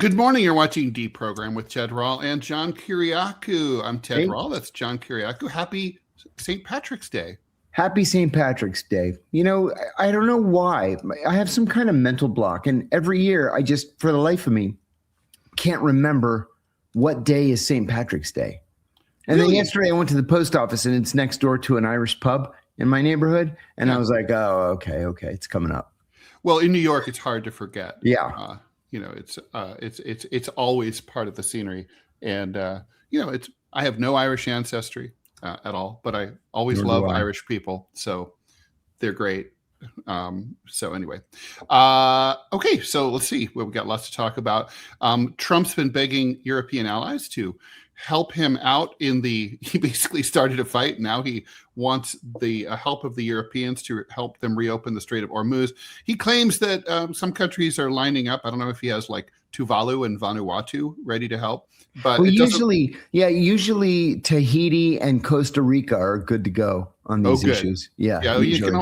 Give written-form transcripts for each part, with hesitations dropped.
Good morning. You're watching DeProgram with Ted Rall and John Kiriakou. I'm Ted Hey. Rall. That's John Kiriakou. Happy St. Patrick's Day. Happy St. Patrick's Day. You know, I don't know why. I have some kind of mental block. And every year, I just, for the life of me, can't remember what day is St. Patrick's Day. And Really? then yesterday, I went to the post office, and it's next door to an Irish pub in my neighborhood. And I was like, oh, okay, it's coming up. Well, in New York, it's hard to forget. Yeah. It's always part of the scenery. And, I have no Irish ancestry at all, but I always love Irish people. So they're great. So anyway, okay, so let's see. Well, we've got lots to talk about. Trump's been begging European allies to help him out he basically started a fight. Now he wants the help of the Europeans to help them reopen the Strait of Hormuz. He claims that some countries are lining up. I don't know if he has like Tuvalu and Vanuatu ready to help. But well, usually Tahiti and Costa Rica are good to go on these issues. Yeah. You can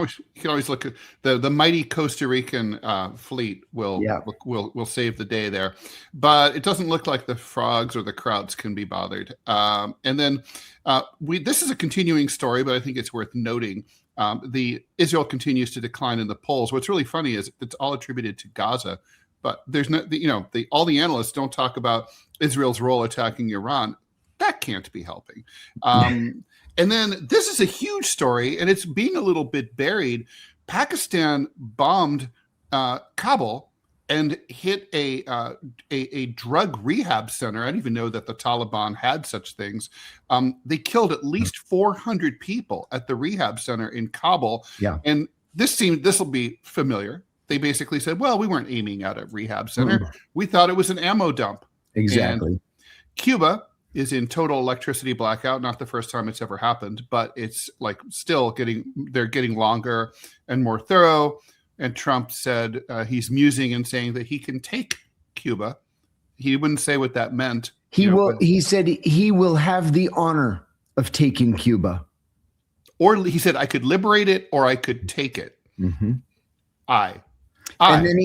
always look at the mighty Costa Rican fleet will save the day there, but it doesn't look like the frogs or the krauts can be bothered. And then this is a continuing story, but I think it's worth noting. Israel continues to decline in the polls. What's really funny is it's all attributed to Gaza. But there's no, all the analysts don't talk about Israel's role attacking Iran. That can't be helping. And then this is a huge story, and it's being a little bit buried. Pakistan bombed Kabul and hit a drug rehab center. I didn't even know that the Taliban had such things. They killed at least 400 people at the rehab center in Kabul. Yeah. And this will be familiar. They basically said, well, we weren't aiming at a rehab center. We thought it was an ammo dump. Exactly. And Cuba is in total electricity blackout. Not the first time it's ever happened, but it's like they're getting longer and more thorough. And Trump said he's musing and saying that he can take Cuba. He wouldn't say what that meant. He said he will have the honor of taking Cuba. Or he said, I could liberate it or I could take it. Mm-hmm. And then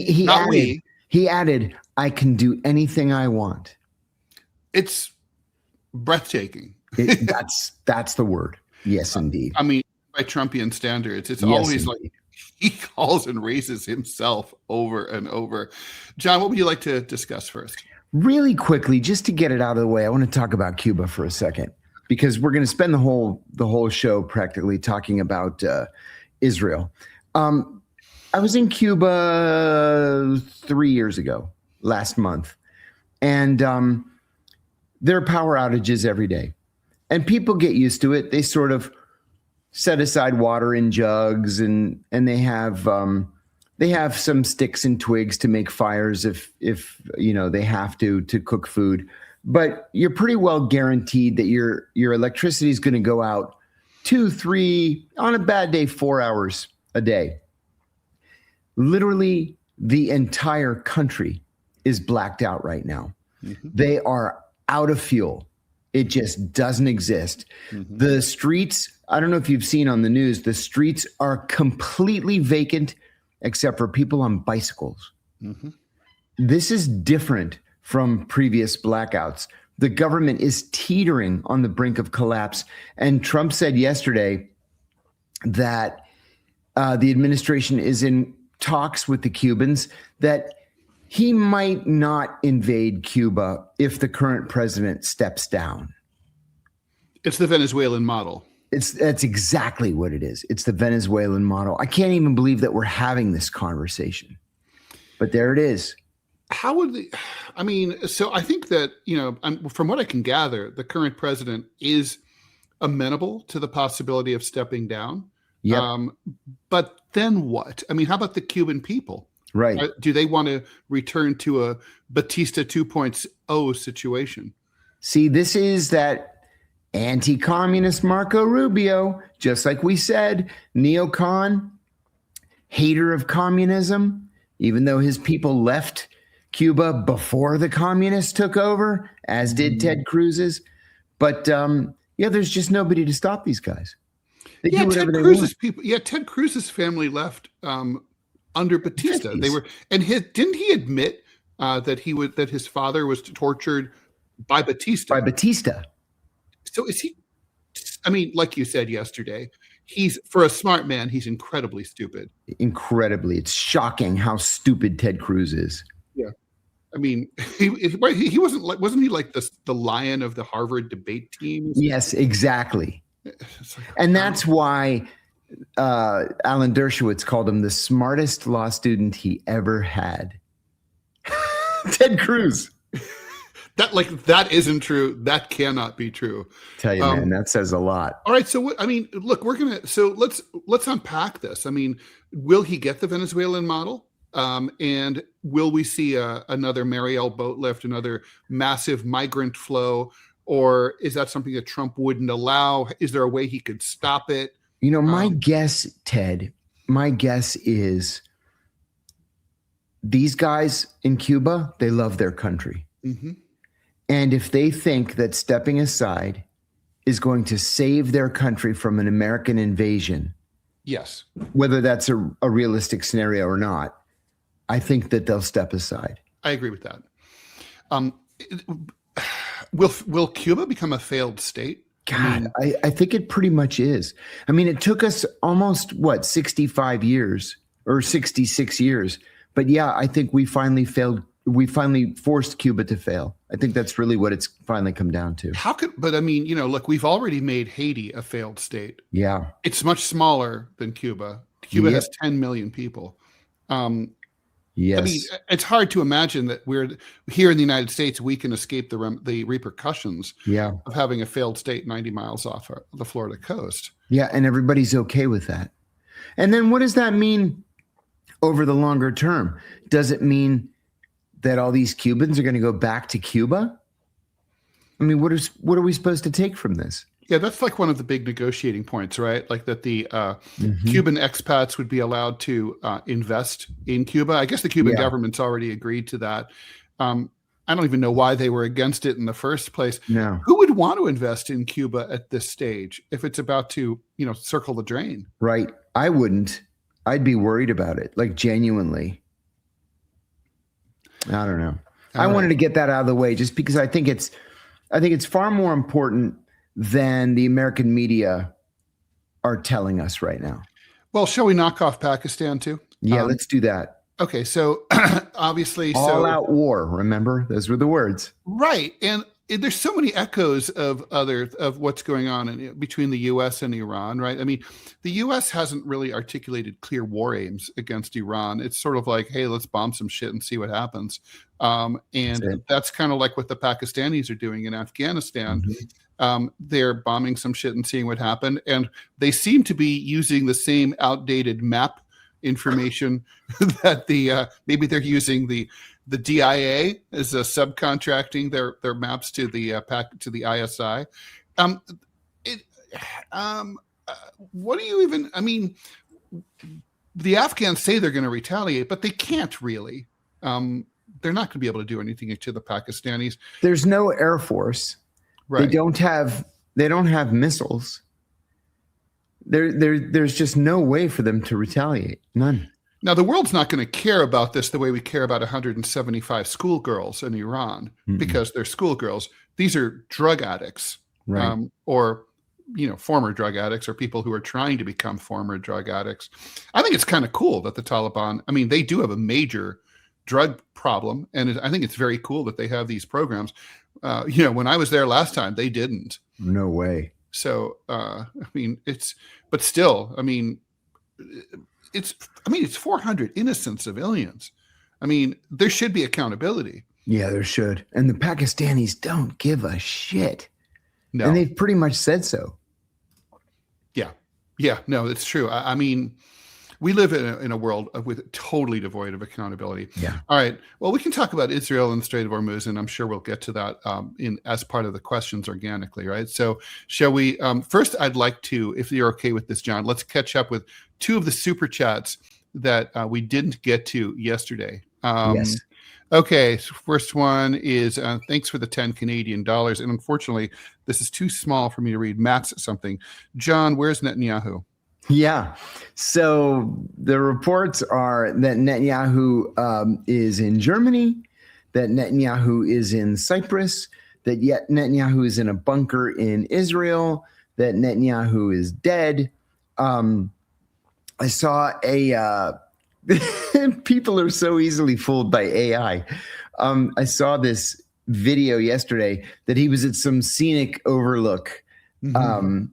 he added, I can do anything I want. It's breathtaking. That's the word. Yes, indeed. I mean, by Trumpian standards, it's always like he calls and raises himself over and over. John, what would you like to discuss first? Really quickly, just to get it out of the way, I want to talk about Cuba for a second, because we're going to spend the whole show practically talking about Israel. I was in Cuba 3 years ago, last month, and there are power outages every day, and people get used to it. They sort of set aside water in jugs, and they have some sticks and twigs to make fires if they have to cook food. But you're pretty well guaranteed that your electricity is going to go out 2, 3, on a bad day, 4 hours a day. Literally, the entire country is blacked out right now. Mm-hmm. They are out of fuel. It just doesn't exist. Mm-hmm. The streets, I don't know if you've seen on the news, the streets are completely vacant except for people on bicycles. Mm-hmm. This is different from previous blackouts. The government is teetering on the brink of collapse. And Trump said yesterday that the administration is in talks with the Cubans that he might not invade Cuba if the current president steps down. It's the Venezuelan model. That's exactly what it is. It's the Venezuelan model. I can't even believe that we're having this conversation, but there it is. How would so I think that, from what I can gather, the current president is amenable to the possibility of stepping down. Yep. But then what? I mean, how about the Cuban people? Right. Do they want to return to a Batista 2.0 situation? See, this is that anti-communist Marco Rubio, just like we said, neocon, hater of communism, even though his people left Cuba before the communists took over, as did Ted Cruz's. But there's just nobody to stop these guys. Ted Cruz's family left under Batista. Didn't he admit that his father was tortured by Batista. So is he? I mean, like you said yesterday, for a smart man, he's incredibly stupid. Incredibly, it's shocking how stupid Ted Cruz is. Yeah, I mean, he wasn't he like the lion of the Harvard debate team? Yes, exactly. And that's why Alan Dershowitz called him the smartest law student he ever had. Ted Cruz. That isn't true. That cannot be true. Tell you, man, that says a lot. All right. So look, let's unpack this. I mean, will he get the Venezuelan model? And will we see another Mariel boat lift, another massive migrant flow? Or is that something that Trump wouldn't allow? Is there a way he could stop it? My guess, Ted, is these guys in Cuba, they love their country. Mm-hmm. And if they think that stepping aside is going to save their country from an American invasion, yes, whether that's a realistic scenario or not, I think that they'll step aside. I agree with that. Will Cuba become a failed state? God, I think it pretty much is. I mean, it took us almost 65 years or 66 years. But yeah, I think we finally failed. We finally forced Cuba to fail. I think that's really what it's finally come down to. But I mean, look, we've already made Haiti a failed state. Yeah. It's much smaller than Cuba. Cuba has 10 million people. Yes. I mean, it's hard to imagine that we're here in the United States, we can escape the repercussions of having a failed state 90 miles off the Florida coast. Yeah. And everybody's okay with that. And then what does that mean over the longer term? Does it mean that all these Cubans are going to go back to Cuba? I mean, what are we supposed to take from this? Yeah, that's like one of the big negotiating points, right? Like that the Cuban expats would be allowed to invest in Cuba. I guess the Cuban government's already agreed to that. I don't even know why they were against it in the first place. No. Who would want to invest in Cuba at this stage if it's about to, circle the drain? Right. I wouldn't. I'd be worried about it, like genuinely. I don't know. I wanted to get that out of the way just because I think it's far more important than the American media are telling us right now. Well, shall we knock off Pakistan too? Yeah, let's do that. Okay, so obviously, all-out war. Remember, those were the words. Right, and there's so many echoes of what's going on between the U.S. and Iran. Right, I mean, the U.S. hasn't really articulated clear war aims against Iran. It's sort of like, hey, let's bomb some shit and see what happens. And that's kind of like what the Pakistanis are doing in Afghanistan. Mm-hmm. They're bombing some shit and seeing what happened, and they seem to be using the same outdated map information that maybe they're using the DIA as subcontracting their maps to the ISI. What do you even? I mean, the Afghans say they're going to retaliate, but they can't really. They're not going to be able to do anything to the Pakistanis. There's no air force. Right. They don't have missiles. There's just no way for them to retaliate. None. Now, the world's not going to care about this the way we care about 175 schoolgirls in Iran because they're schoolgirls. These are drug addicts, right. Or former drug addicts or people who are trying to become former drug addicts. I think it's kind of cool that the Taliban, I mean, they do have a major drug problem, and I think it's very cool that they have these programs. When I was there last time, they didn't. No way. So, it's 400 innocent civilians. I mean, there should be accountability. Yeah, there should. And the Pakistanis don't give a shit. No. And they've pretty much said so. Yeah. Yeah, no, it's true. I mean, we live in a world with totally devoid of accountability. Yeah. All right. Well, we can talk about Israel and the Strait of Hormuz, and I'm sure we'll get to that as part of the questions organically, right? So shall we? First, I'd like to, if you're okay with this, John, let's catch up with two of the super chats that we didn't get to yesterday. Yes. Okay. So first one is thanks for the 10 Canadian dollars. And unfortunately, this is too small for me to read. Matt's something. John, where's Netanyahu? Yeah. So the reports are that Netanyahu is in Germany. that Netanyahu is in Cyprus, that yet Netanyahu is in a bunker in Israel, that Netanyahu is dead. I saw people are so easily fooled by AI. I saw this video yesterday that he was at some scenic overlook in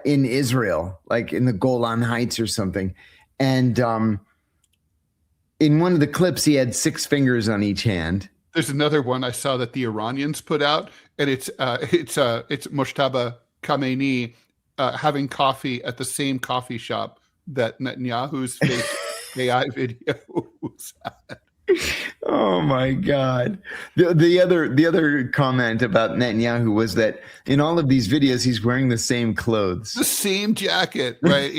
Israel, like in the Golan Heights or something. And in one of the clips, he had 6 fingers on each hand. There's another one I saw that the Iranians put out, and it's Mojtaba Khamenei having coffee at the same coffee shop that Netanyahu's fake AI video was at. Oh my God. The other comment about Netanyahu was that in all of these videos, he's wearing the same clothes. The same jacket, right?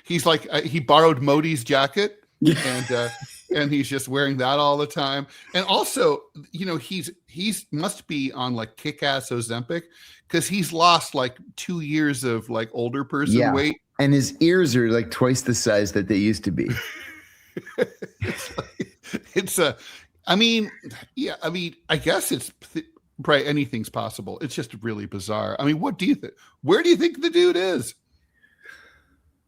He's like, he borrowed Modi's jacket, and he's just wearing that all the time. And also, he's must be on like kick-ass Ozempic, because he's lost like 2 years of like older person weight. And his ears are like twice the size that they used to be. I guess it's right. Anything's possible. It's just really bizarre. I mean, what do you think? Where do you think the dude is?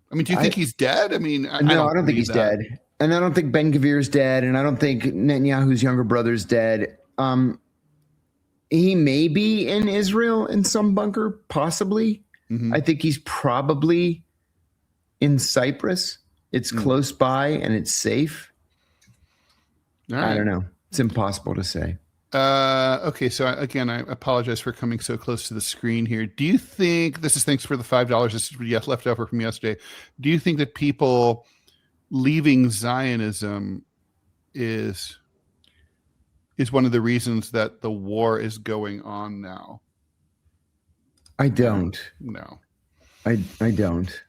I mean, do you think he's dead? I mean, I don't think he's dead. And I don't think Ben Gvir's dead. And I don't think Netanyahu's younger brother's dead. He may be in Israel in some bunker, possibly. Mm-hmm. I think he's probably in Cyprus. It's close by and it's safe. Right. I don't know. It's impossible to say. Okay, so again, I apologize for coming so close to the screen here. Do you think, this is thanks for the $5, this is left over from yesterday. Do you think that people leaving Zionism is one of the reasons that the war is going on now? I don't. No. I don't.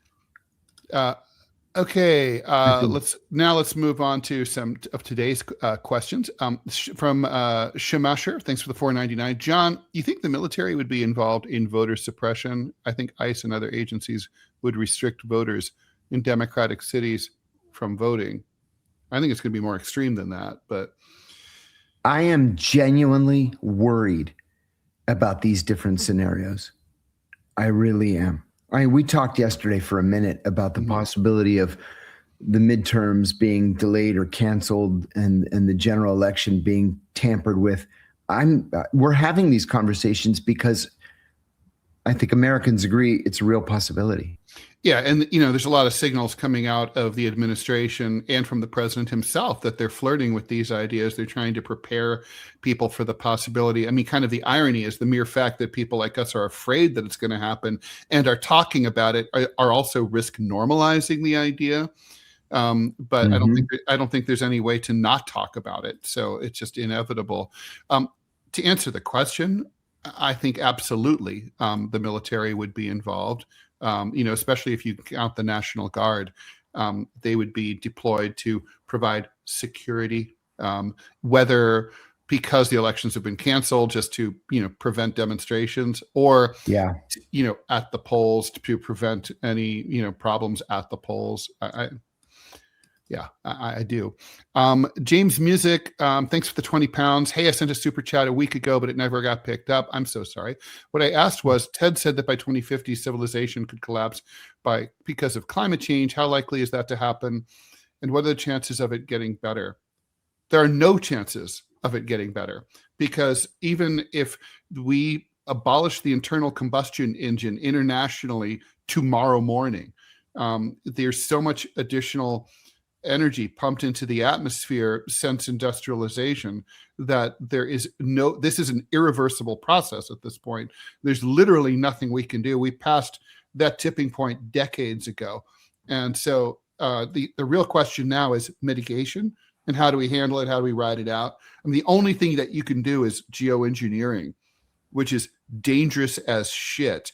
Okay, let's move on to some of today's questions from Shemasher. Thanks for the $4.99. John, you think the military would be involved in voter suppression? I think ICE and other agencies would restrict voters in democratic cities from voting. I think it's going to be more extreme than that, but I am genuinely worried about these different scenarios. I really am. We talked yesterday for a minute about the possibility of the midterms being delayed or canceled and the general election being tampered with. We're having these conversations because I think Americans agree it's a real possibility. Yeah, and there's a lot of signals coming out of the administration and from the president himself that they're flirting with these ideas. They're trying to prepare people for the possibility. I mean, kind of the irony is the mere fact that people like us are afraid that it's going to happen and are talking about it are also risk normalizing the idea. But I don't think there's any way to not talk about it. So it's just inevitable. To answer the question, I think absolutely the military would be involved. Especially if you count the National Guard, they would be deployed to provide security, whether because the elections have been canceled just to, prevent demonstrations or, at the polls to prevent any, problems at the polls. I do. James Music, thanks for the 20 pounds. Hey, I sent a super chat a week ago, but it never got picked up. I'm so sorry. What I asked was, Ted said that by 2050, civilization could collapse because of climate change. How likely is that to happen? And what are the chances of it getting better? There are no chances of it getting better, because even if we abolish the internal combustion engine internationally tomorrow morning, there's so much additional energy pumped into the atmosphere since industrialization that this is an irreversible process at this point. There's literally nothing we can do. We passed that tipping point decades ago. And so the real question now is mitigation, and how do we handle it? How do we ride it out? I mean, the only thing that you can do is geoengineering, which is dangerous as shit.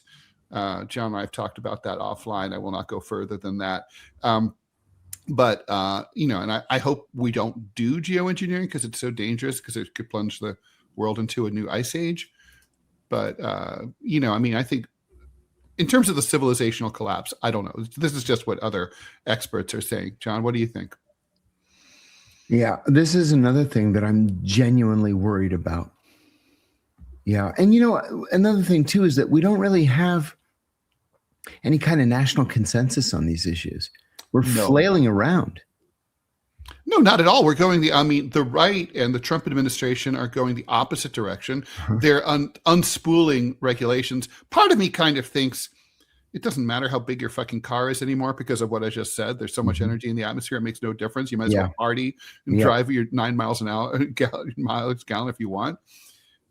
John and I have talked about that offline. I will not go further than that. But I hope we don't do geoengineering because it's so dangerous, because it could plunge the world into a new ice age. But, I think in terms of the civilizational collapse, I don't know. This is just what other experts are saying. John, what do you think? Yeah, this is another thing that I'm genuinely worried about. Yeah. And another thing too is that we don't really have any kind of national consensus on these issues. We're flailing around. No, not at all. We're going the right and the Trump administration are going the opposite direction. They're unspooling regulations. Part of me kind of thinks it doesn't matter how big your fucking car is anymore because of what I just said. There's so much energy in the atmosphere. It makes no difference. You might as well party and drive your 9 miles an hour, gallon if you want.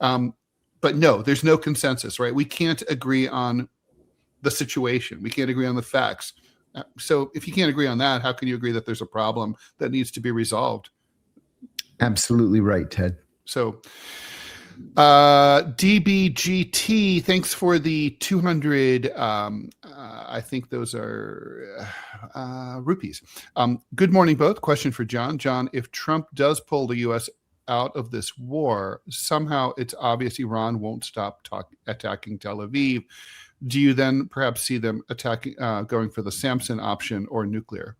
But no, there's no consensus, right? We can't agree on the situation. We can't agree on the facts. So if you can't agree on that, how can you agree that there's a problem that needs to be resolved? Absolutely right, Ted. So DBGT, thanks for the 200. I think those are rupees. Good morning, both. Question for John. John, if Trump does pull the U.S. out of this war, somehow it's obvious Iran won't stop attacking Tel Aviv. Do you then perhaps see them attacking, going for the Samson option or nuclear?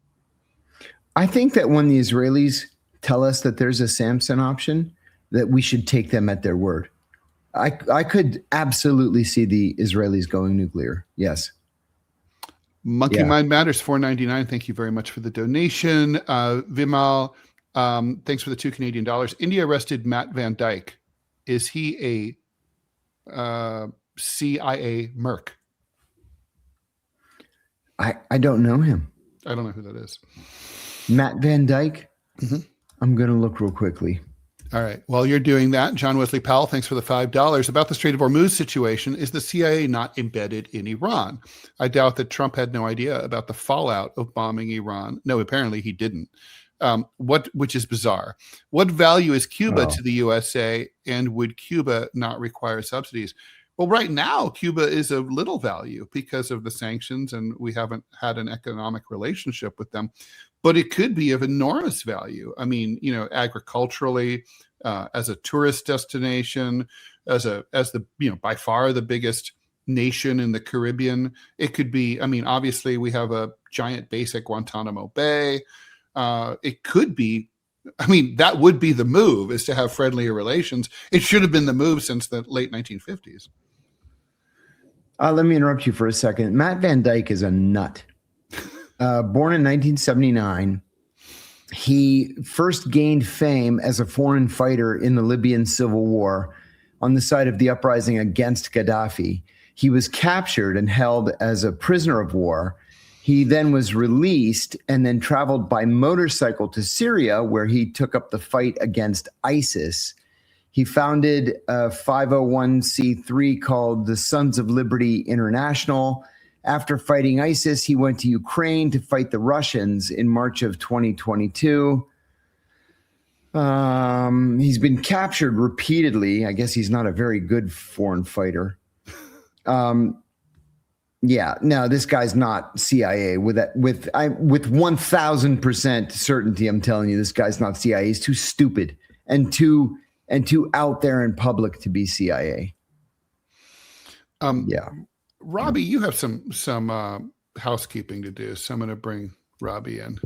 I think that when the Israelis tell us that there's a Samson option, that we should take them at their word. I could absolutely see the Israelis going nuclear. Yes. Monkey Mind Matters, $4.99. Thank you very much for the donation. Vimal, thanks for the $2 Canadian. India arrested Matt Van Dyke. Is he a CIA merc? I don't know him. I don't know who that is. Matt Van Dyke? Mm-hmm. I'm going to look real quickly. All right. While you're doing that, John Wesley Powell, thanks for the $5. About the Strait of Hormuz situation, is the CIA not embedded in Iran? I doubt that Trump had no idea about the fallout of bombing Iran. No, apparently he didn't. Which is bizarre. What value is Cuba to the USA, and would Cuba not require subsidies? Well, right now, Cuba is of little value because of the sanctions, and we haven't had an economic relationship with them. But it could be of enormous value. I mean, agriculturally, as a tourist destination, as the by far the biggest nation in the Caribbean. It could be. I mean, obviously, we have a giant base at Guantanamo Bay. It could be. I mean, that would be the move, is to have friendlier relations. It should have been the move since the late 1950s. Let me interrupt you for a second. Matt Van Dyke is a nut. Born in 1979, he first gained fame as a foreign fighter in the Libyan civil war on the side of the uprising against Gaddafi. He was captured and held as a prisoner of war. He then was released and then traveled by motorcycle to Syria, where he took up the fight against ISIS. He founded a 501c3 called the Sons of Liberty International. After fighting ISIS, he went to Ukraine to fight the Russians in March of 2022. He's been captured repeatedly. I guess he's not a very good foreign fighter. Yeah, no, this guy's not CIA. With 1,000% certainty, I'm telling you, this guy's not CIA. He's too stupid and too out there in public to be CIA. Yeah. Robbie, you have some housekeeping to do, so I'm going to bring Robbie in.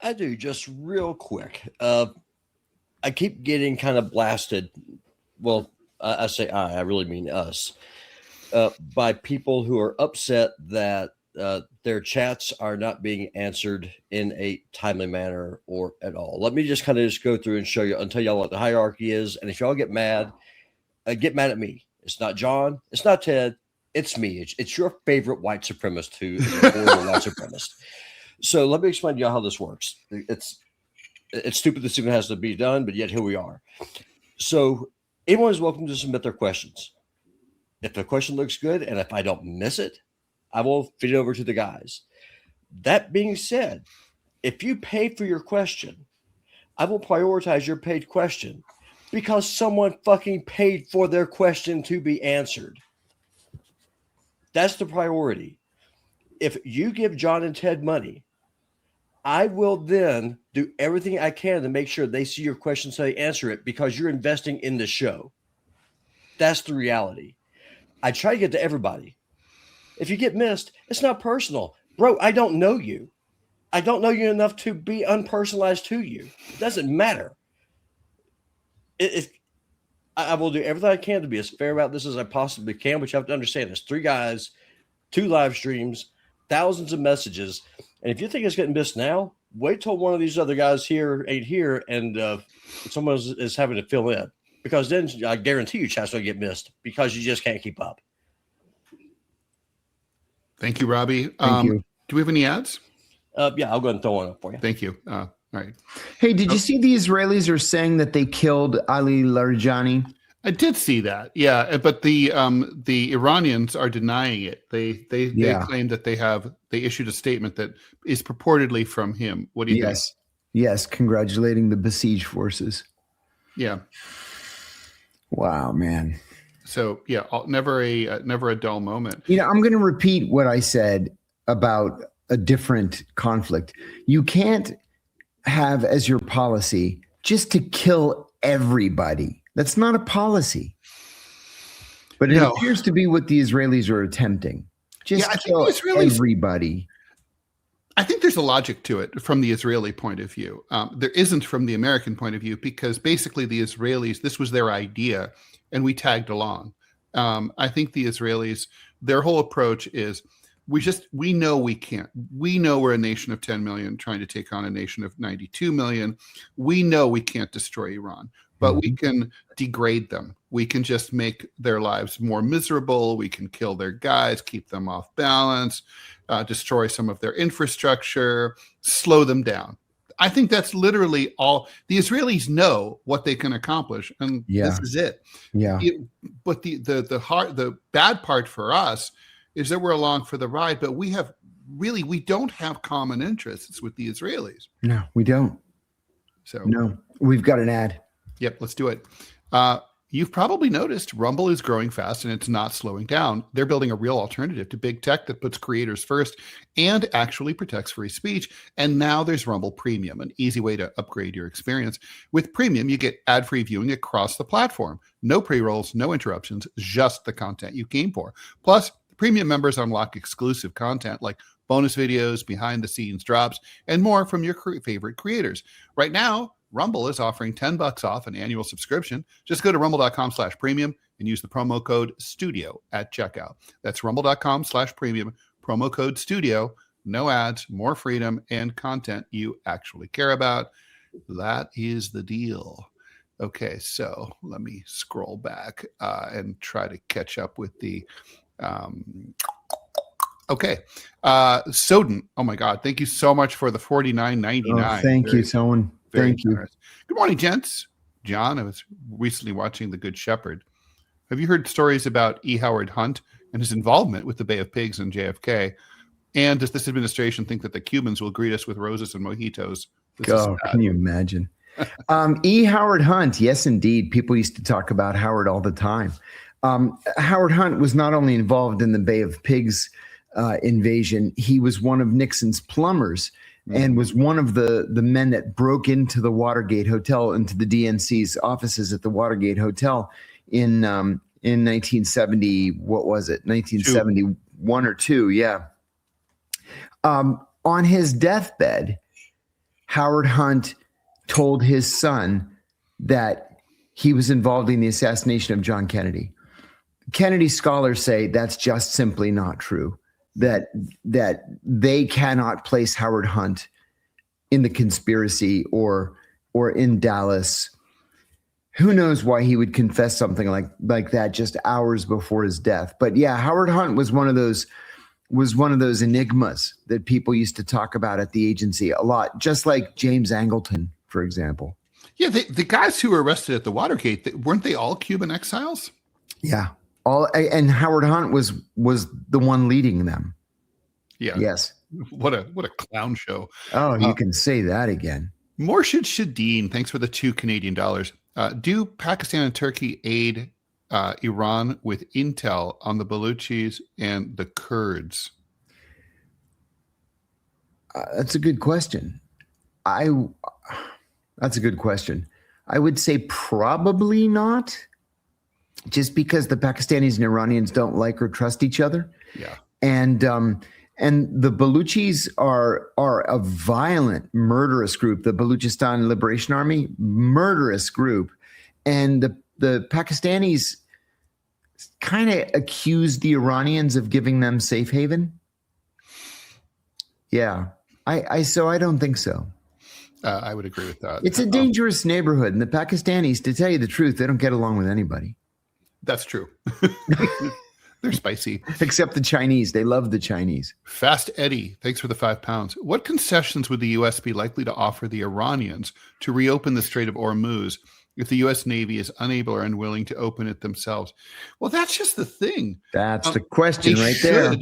I do, just real quick. I keep getting kind of blasted. Well, I say I really mean us. By people who are upset that their chats are not being answered in a timely manner or at all. Let me just kind of go through and show you and tell y'all what the hierarchy is. And if y'all get mad at me. It's not John. It's not Ted. It's me. It's your favorite white supremacist who is a horrible white supremacist. So let me explain to y'all how this works. It's stupid this even has to be done, but yet here we are. So anyone is welcome to submit their questions. If the question looks good and if I don't miss it, I will feed it over to the guys. That being said, if you pay for your question, I will prioritize your paid question because someone fucking paid for their question to be answered. That's the priority. If you give John and Ted money, I will then do everything I can to make sure they see your question so they answer it because you're investing in the show. That's the reality. I try to get to everybody. If you get missed, it's not personal. Bro, I don't know you. I don't know you enough to be unpersonalized to you. It doesn't matter. I will do everything I can to be as fair about this as I possibly can, but you have to understand there's 3 guys, 2 live streams, thousands of messages. And if you think it's getting missed now, wait till one of these other guys here ain't here and someone is having to fill in. Because then I guarantee you chats will get missed because you just can't keep up. Thank you, Robbie. Thank you. Do we have any ads? Yeah, I'll go ahead and throw one up for you. Thank you. All right. Hey, did you see the Israelis are saying that they killed Ali Larijani? I did see that. Yeah, but the Iranians are denying it. They claim that they issued a statement that is purportedly from him. What do you think? Yes, congratulating the besieged forces. Yeah. Wow, man. So yeah, never a dull moment. I'm going to repeat what I said about a different conflict. You can't have as your policy just to kill everybody. That's not a policy. But it appears to be what the Israelis are attempting. Just kill everybody. I think there's a logic to it from the Israeli point of view. There isn't from the American point of view, because basically the Israelis, this was their idea, and we tagged along. I think the Israelis, their whole approach is, we know we can't. We know we're a nation of 10 million trying to take on a nation of 92 million. We know we can't destroy Iran, but we can degrade them. We can just make their lives more miserable. We can kill their guys, keep them off balance, destroy some of their infrastructure, slow them down. I think that's literally all. The Israelis know what they can accomplish, and this is it. Yeah. But the bad part for us is that we're along for the ride, but we don't have common interests with the Israelis. No, we don't. So no, we've got an ad. Yep, let's do it. You've probably noticed Rumble is growing fast and it's not slowing down. They're building a real alternative to big tech that puts creators first and actually protects free speech. And now there's Rumble Premium, an easy way to upgrade your experience. With Premium, you get ad-free viewing across the platform. No pre-rolls, no interruptions, just the content you came for. Plus, Premium members unlock exclusive content like bonus videos, behind-the-scenes drops, and more from your favorite creators. Right now, Rumble is offering $10 off an annual subscription. Just go to rumble.com/premium and use the promo code STUDIO at checkout. That's rumble.com/premium, promo code STUDIO. No ads, more freedom, and content you actually care about. That is the deal. Okay, so let me scroll back and try to catch up with the... Okay. Soden. Oh my God. Thank you so much for the $49.99. Thank you, Soden. Thank you. Good morning, gents. John, I was recently watching The Good Shepherd. Have you heard stories about E. Howard Hunt and his involvement with the Bay of Pigs and JFK? And does this administration think that the Cubans will greet us with roses and mojitos? Can you imagine? E. Howard Hunt. Yes, indeed. People used to talk about Howard all the time. Howard Hunt was not only involved in the Bay of Pigs invasion, he was one of Nixon's plumbers and was one of the men that broke into the Watergate Hotel, into the DNC's offices at the Watergate Hotel in 1970. What was it? 1971 or 2. Yeah. On his deathbed, Howard Hunt told his son that he was involved in the assassination of John Kennedy. Kennedy scholars say that's just simply not true. That they cannot place Howard Hunt in the conspiracy or in Dallas. Who knows why he would confess something like that just hours before his death? But yeah, Howard Hunt was one of those enigmas that people used to talk about at the agency a lot, just like James Angleton, for example. Yeah, the guys who were arrested at the Watergate, weren't they all Cuban exiles? Yeah. And Howard Hunt was the one leading them. Yeah. Yes. What a clown show. Oh, you can say that again. Morshid Shadeen, thanks for the $2 Canadian. Do Pakistan and Turkey aid Iran with intel on the Baluchis and the Kurds? That's a good question. That's a good question. I would say probably not. Just because the Pakistanis and Iranians don't like or trust each other. Yeah. And And the Baluchis are a violent, murderous group. The Baluchistan Liberation Army, murderous group. And the Pakistanis kind of accused the Iranians of giving them safe haven. Yeah. So I don't think so. I would agree with that. It's a dangerous neighborhood. And the Pakistanis, to tell you the truth, they don't get along with anybody. That's true. They're spicy. Except the Chinese. They love the Chinese. Fast Eddie, thanks for the £5. What concessions would the U.S. be likely to offer the Iranians to reopen the Strait of Hormuz if the U.S. Navy is unable or unwilling to open it themselves? Well, that's just the thing. That's the question right there.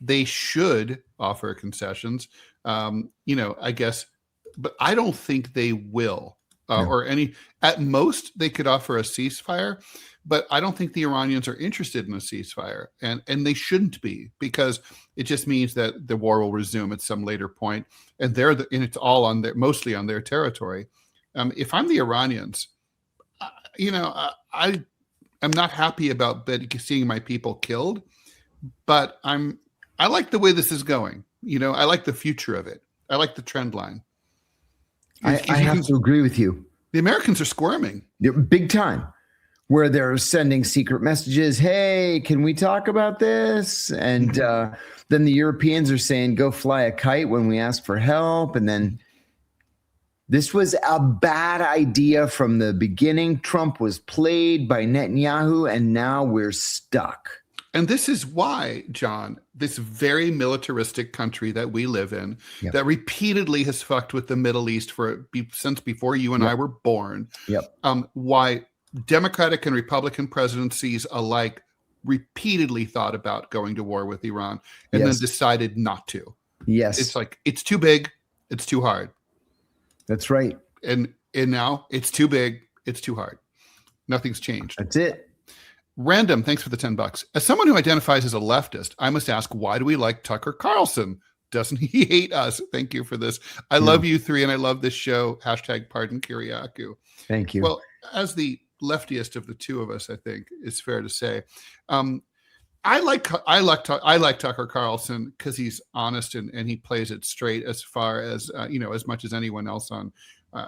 They should offer concessions, I guess, but I don't think they will. Or any. At most, they could offer a ceasefire. But I don't think the Iranians are interested in a ceasefire, and they shouldn't be, because it just means that the war will resume at some later point, and and it's all mostly on their territory. If I'm the Iranians, I'm not happy about seeing my people killed, but I like the way this is going. I like the future of it. I like the trend line. I have to agree with you. The Americans are squirming. Big time. Where they're sending secret messages. Hey, can we talk about this? And then the Europeans are saying, go fly a kite when we ask for help. And then this was a bad idea from the beginning. Trump was played by Netanyahu, and now we're stuck. And this is why, John, this very militaristic country that we live in, that repeatedly has fucked with the Middle East since before you and I were born, why Democratic and Republican presidencies alike repeatedly thought about going to war with Iran and then decided not to. Yes. It's like, it's too big, it's too hard. That's right. And now it's too big, it's too hard. Nothing's changed. That's it. Random, thanks for the $10. As someone who identifies as a leftist, I must ask, why do we like Tucker Carlson? Doesn't he hate us? Thank you for this. I love you three, and I love this show. #pardon Kiriakou. Thank you. Well, as the leftiest of the two of us, I think it's fair to say, I like Tucker Carlson because he's honest and he plays it straight as far as as much as anyone else on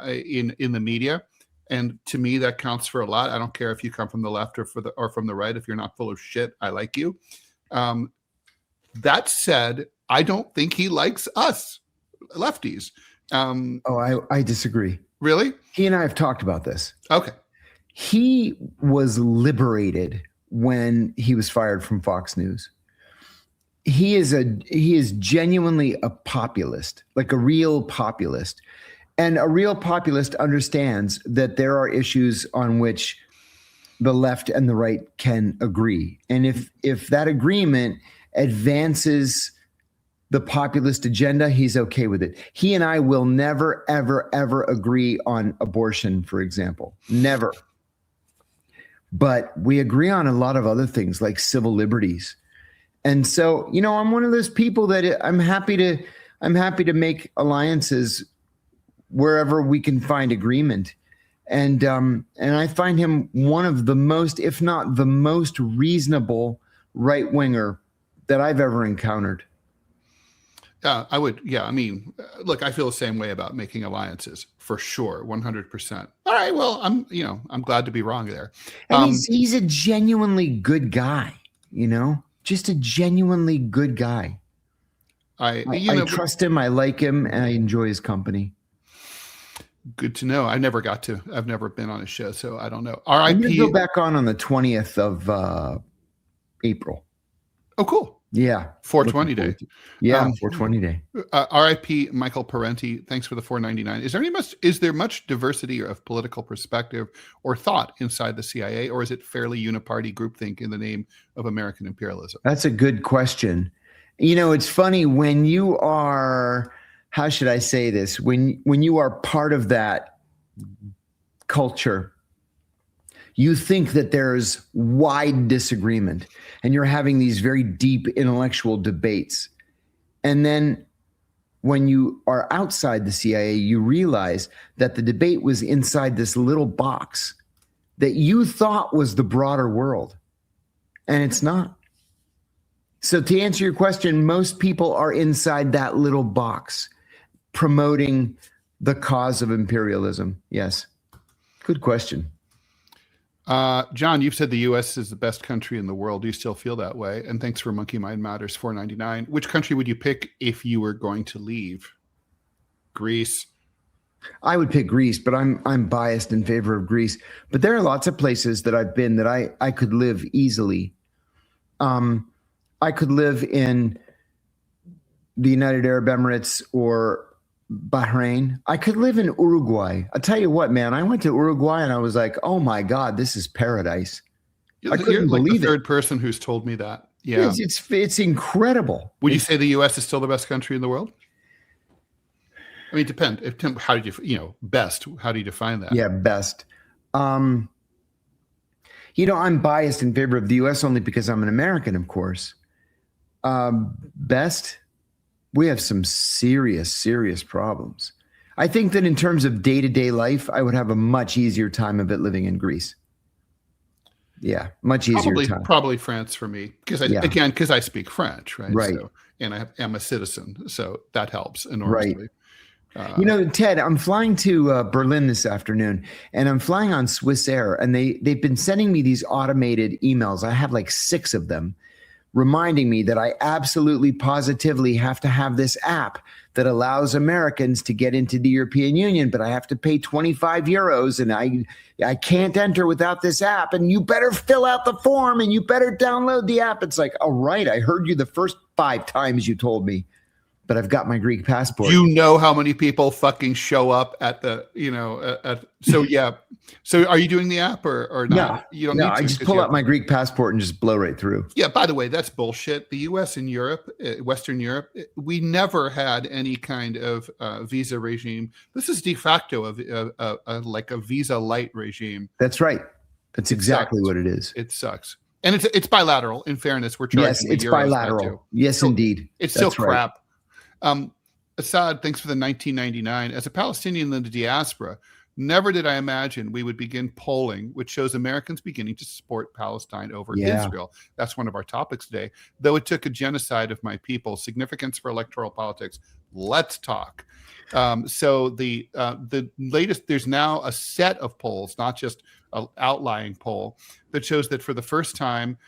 in the media. And to me, that counts for a lot. I don't care if you come from the left or from the right. If you're not full of shit, I like you. That said, I don't think he likes us lefties. I disagree. Really? He and I have talked about this. Okay. He was liberated when he was fired from Fox News. He is genuinely a populist, like a real populist. And a real populist understands that there are issues on which the left and the right can agree. And if that agreement advances the populist agenda, he's okay with it. He and I will never, ever, ever agree on abortion, for example. Never. But we agree on a lot of other things like civil liberties. And so, I'm one of those people that I'm happy to make alliances wherever we can find agreement. And I find him one of the most, if not the most reasonable right-winger that I've ever encountered. I would. Yeah. I mean, look, I feel the same way about making alliances for sure. 100%. All right. Well, I'm glad to be wrong there. And he's a genuinely good guy, just a genuinely good guy. I trust him. I like him, and I enjoy his company. Good to know. I've never been on his show, so I don't know. R.I.P. I'm going to go back on the 20th of April. Oh, cool. Yeah. 420 day. Yeah. 420 day. R.I.P. Michael Parenti. Thanks for the $4.99. Is there much diversity of political perspective or thought inside the CIA, or is it fairly uniparty groupthink in the name of American imperialism? That's a good question. It's funny when you are, how should I say this? When you are part of that culture, you think that there's wide disagreement and you're having these very deep intellectual debates. And then when you are outside the CIA, you realize that the debate was inside this little box that you thought was the broader world. And it's not. So to answer your question, most people are inside that little box promoting the cause of imperialism. Yes. Good question. John, you've said the U.S. is the best country in the world. Do you still feel that way? And thanks for Monkey Mind Matters $4.99. Which country would you pick if you were going to leave? Greece. I would pick Greece, but I'm biased in favor of Greece. But there are lots of places that I've been that I could live easily. I could live in the United Arab Emirates or Bahrain. I could live in Uruguay. I'll tell you what, man, I went to Uruguay and I was like, oh my God, this is paradise. I couldn't believe the third person who's told me that. Yeah. It's incredible. Would you say the U.S. is still the best country in the world? I mean, it depends. How did best? How do you define that? Yeah, best. I'm biased in favor of the U.S. only because I'm an American, of course. Best, we have some serious problems. I think that in terms of day-to-day life, I would have a much easier time of it living in Greece. Yeah, much easier time. Probably France for me because I speak French, right? Right. So, and I am a citizen, so that helps enormously. Right. Ted, I'm flying to Berlin this afternoon, and I'm flying on Swiss Air, and they've been sending me these automated emails. I have like 6 of them, reminding me that I absolutely positively have to have this app that allows Americans to get into the European Union, but I have to pay 25 euros and I can't enter without this app, and you better fill out the form and you better download the app. It's like, all right, I heard you the first 5 times you told me, but I've got my Greek passport. You know how many people fucking show up at the, so yeah. So are you doing the app or not? No, you don't need to. I just pull out my Greek passport and just blow right through. Yeah, by the way, that's bullshit. The US and Europe, Western Europe, we never had any kind of visa regime. This is de facto like a visa light regime. That's right. That's exactly what it is. It sucks. And it's bilateral. In fairness, we're charging Yes, it's bilateral. Yes, so, indeed. It's still crap. Assad, thanks for the 1999. As a Palestinian in the diaspora, never did I imagine we would begin polling, which shows Americans beginning to support Palestine over Israel. That's one of our topics today. Though it took a genocide of my people, significance for electoral politics. Let's talk. So the latest, there's now a set of polls, not just an outlying poll, that shows that for the first time,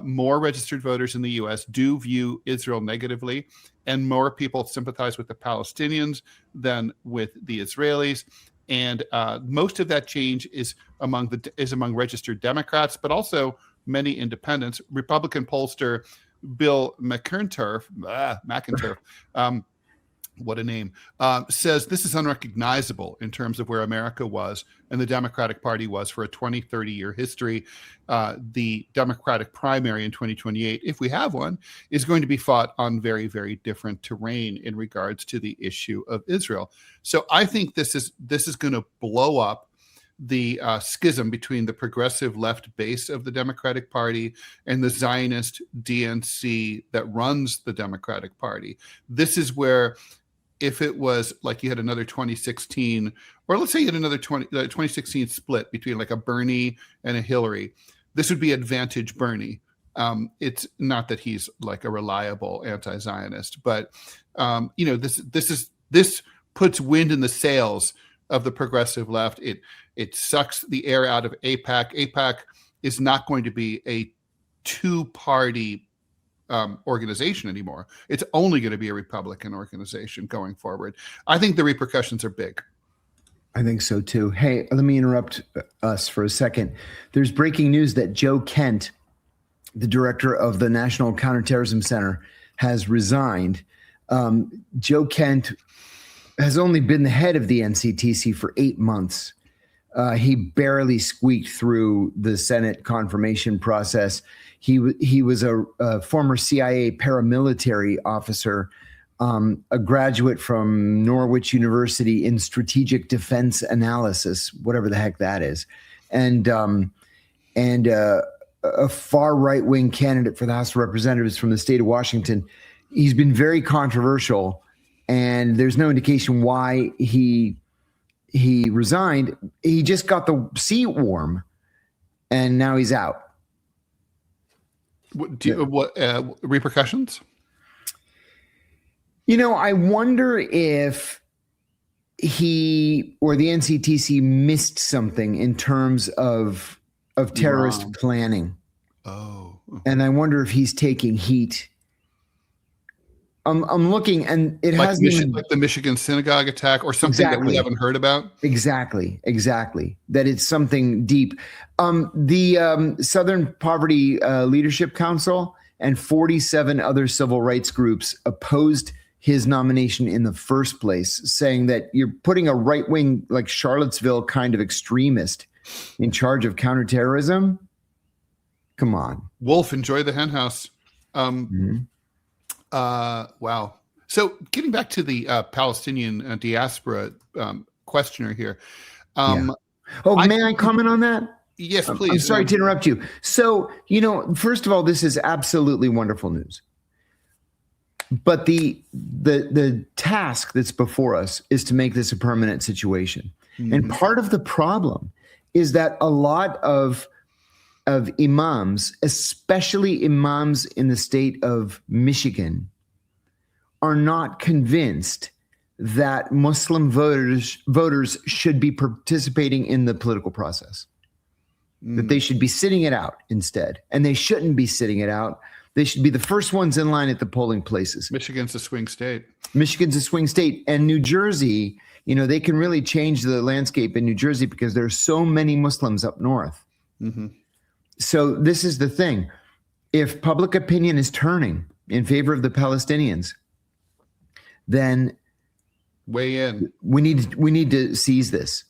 more registered voters in the U.S. do view Israel negatively, and more people sympathize with the Palestinians than with the Israelis. And most of that change is among registered Democrats, but also many independents. Republican pollster Bill McInturff, what a name, says this is unrecognizable in terms of where America was and the Democratic Party was for a 20, 30-year history. The Democratic primary in 2028, if we have one, is going to be fought on very, very different terrain in regards to the issue of Israel. So I think this is going to blow up the schism between the progressive left base of the Democratic Party and the Zionist DNC that runs the Democratic Party. This is where, if it was like you had another 2016, or let's say you had another 2016 split between like a Bernie and a Hillary, this would be advantage Bernie. It's not that he's like a reliable anti-Zionist, but this puts wind in the sails of the progressive left. It sucks the air out of AIPAC. AIPAC is not going to be a 2-party organization anymore. It's only going to be a Republican organization going forward. I think the repercussions are big. I think so too. Hey, let me interrupt us for a second. There's breaking news that Joe Kent, the director of the National Counterterrorism Center, has resigned. Joe Kent has only been the head of the NCTC for 8 months. He barely squeaked through the Senate confirmation process. He was a former CIA paramilitary officer, a graduate from Norwich University in strategic defense analysis, whatever the heck that is, and a far right-wing candidate for the House of Representatives from the state of Washington. He's been very controversial, and there's no indication why he resigned. He just got the seat warm, and now he's out. What repercussions? I wonder if he or the NCTC missed something in terms of terrorist planning. Oh. And I wonder if he's taking heat. I'm looking, and it has like the Michigan synagogue attack or something that we haven't heard about. Exactly. That it's something deep. The Southern Poverty Leadership Council and 47 other civil rights groups opposed his nomination in the first place, saying that you're putting a right-wing, like Charlottesville kind of extremist in charge of counterterrorism. Come on. Wolf, enjoy the hen house. Wow. So getting back to the Palestinian diaspora questioner here. May I comment on that? Yes, please. I'm sorry to interrupt you. So, first of all, this is absolutely wonderful news. But the task that's before us is to make this a permanent situation. Mm-hmm. And part of the problem is that a lot of imams, especially imams in the state of Michigan, are not convinced that Muslim voters should be participating in the political process, that they should be sitting it out instead. And they shouldn't be sitting it out. They should be the first ones in line at the polling places. Michigan's a swing state. And New Jersey, they can really change the landscape in New Jersey because there's so many Muslims up north. Mm-hmm. So this is the thing. If public opinion is turning in favor of the Palestinians, then weigh in. We need to seize this.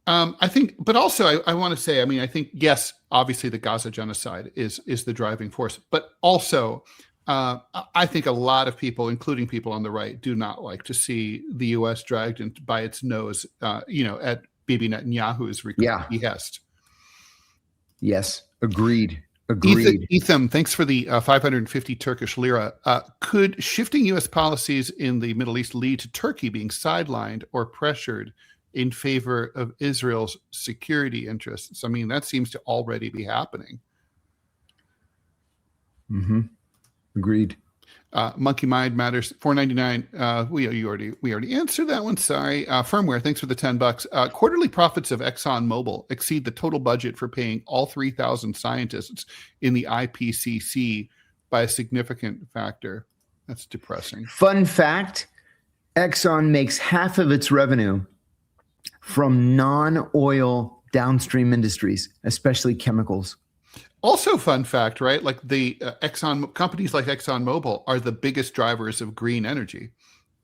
I think, but also I want to say, I think, yes, obviously the Gaza genocide is the driving force, but also I think a lot of people, including people on the right, do not like to see the U.S. dragged by its nose, at Bibi Netanyahu's behest. Yes, agreed. Ethan, thanks for the 550 Turkish lira. Could shifting U.S. policies in the Middle East lead to Turkey being sidelined or pressured in favor of Israel's security interests? That seems to already be happening. Mm-hmm. Agreed. Monkey Mind Matters, $4.99. We already answered that one. Sorry. Firmware, thanks for the $10. Quarterly profits of ExxonMobil exceed the total budget for paying all 3,000 scientists in the IPCC by a significant factor. That's depressing. Fun fact: Exxon makes half of its revenue from non-oil downstream industries, especially chemicals. Also, fun fact, right? Like the companies like ExxonMobil are the biggest drivers of green energy.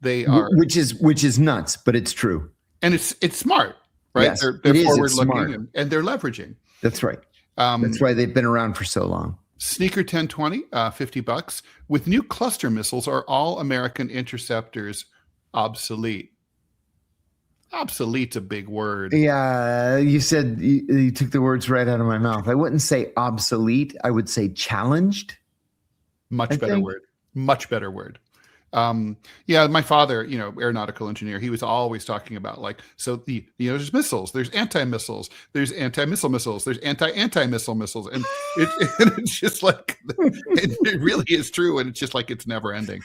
They are, which is nuts, but it's true, and it's smart, right? Yes, they're forward looking and they're leveraging. That's right. That's why they've been around for so long. Sneaker 1020, $50. With new cluster missiles, are all American interceptors obsolete? Obsolete's a big word. Yeah, you said you took the words right out of my mouth. I wouldn't say obsolete. I would say challenged. Much better word. My father, aeronautical engineer, he was always talking about there's missiles, there's anti-missiles, there's anti-missile missiles, there's anti-anti-missile missiles. And it's just like, it really is true. And it's just like, it's never ending.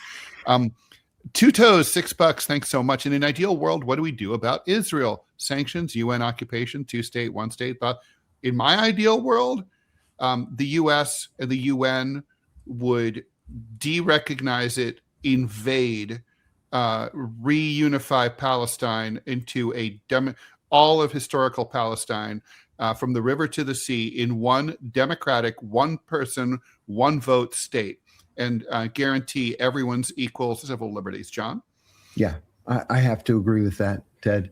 Two Toes, $6. Thanks so much. In an ideal world, what do we do about Israel? Sanctions, UN occupation, 2-state, 1-state. But in my ideal world, the U.S. and the UN would de-recognize it, invade, reunify Palestine into all of historical Palestine, from the river to the sea, in one democratic, one person, one vote state. And guarantee everyone's equal civil liberties. John? Yeah, I have to agree with that, Ted.